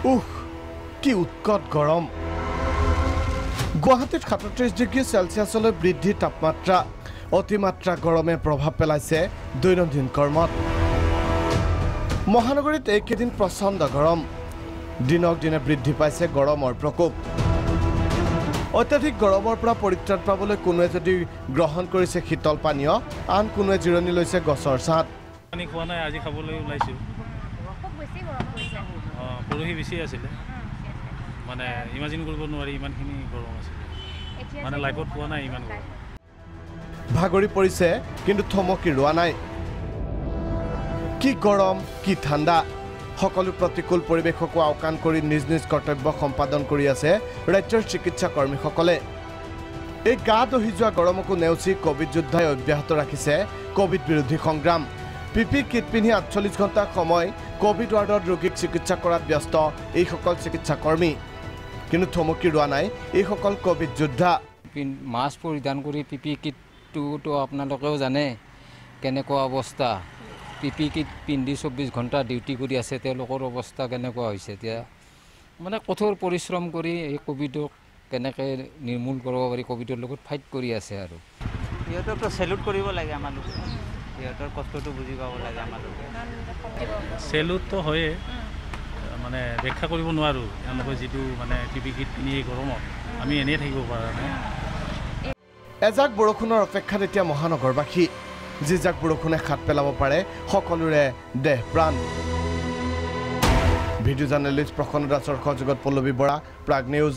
কি উৎকট গৰম গুৱাহাটীত ৩৭ ডিগ্ৰী সেলসিয়াছলৈ বৃদ্ধি তাপমাত্ৰা অতিমাত্ৰা গৰমে প্ৰভাৱ পেলাইছে দৈনন্দিন কৰ্মত মহানগৰীত এইকেইদিন প্ৰচণ্ড গৰম দিনক দিনে বৃদ্ধি পাইছে গৰমৰ প্ৰকোপ অত্যাধিক গৰমৰ পৰা পৰিত্ৰাণ পাবলৈ কোনোৱে যদি গ্ৰহণ কৰিছে শীতল পানীয় আন কোনোৱে জিৰণি লৈছে গছৰ ছাঁত পানী খোৱা নাই আজি খাবলৈ ওলাইছো খুব বেছি গৰম হৈছে পৰহি বেছি আছিলে মানে ইমাজিন কৰিব নোৱাৰি ইমানখিনি গৰম আছিল মানে লাইফত পোৱা নাই ইমান গৰম ভাগৰি পৰিছে কিন্তু থমকি ৰোৱা নাই কি গৰম কি ঠাণ্ডা সকলো প্ৰতিকূল পৰিৱেশকো আওকাণ কৰি নিজ নিজ কৰ্তব্য সম্পাদন কৰি আছে ৰাজ্যৰ চিকিৎসা কৰ্মীসকলে এই গা দহি যোৱা গৰমকো নেওচি কোভিড যোদ্ধাই অব্যাহত ৰাখিছে কোভিড বিৰোধী সংগ্ৰাম পিপি কিট পিন্ধি ৪৮ ঘণ্টা সময় কোভিড ৱাৰ্ডত ৰোগীক চিকিৎসা কৰাত ব্যস্ত এইসকল চিকিৎসা কৰ্মী কিন্তু থমকি ৰোৱা নাই এইসকল কোভিড যোদ্ধা মাস্ক পৰিধান কৰি পিপি কিটটো আপোনালোকেও জানে কেনেকুৱা অৱস্থা পিপি কিট পিন্ধি ২৪ ঘণ্টা ডিউটি কৰি আছে তেওঁলোকৰ অৱস্থা কেনেকুৱা হৈছে এতিয়া মানে কঠোৰ পৰিশ্ৰম কৰি এই কোভিডক কেনেকৈ নিৰ্মূল কৰিব পাৰি কোভিডৰ লগত ফাইট কৰি আছে আৰু সিহঁতকতো চেলুট কৰিব লাগে আমালোকে সিহঁতৰ কষ্টটো বুজি পাব লাগে আমালোকে চেলুটটো হয়ে মানে ব্যাখ্যা কৰিব নোৱাৰোঁ তেওঁলোকে যিটো মানে পিপি কিট পিন্ধি গৰমত আমি এনেই থাকিব পৰা নাই এজাক বৰষুণৰ অপেক্ষাত এতিয়া মহানগৰবাসী যি জাক বৰষুণে খাট পেলাব পাৰে সকলোৰে দেহ প্ৰাণ ভিডিঅ' জাৰ্নেলিষ্ট প্ৰসন্ন দাসৰ সহযোগত পল্লৱী বৰা প্ৰাগ নিউজ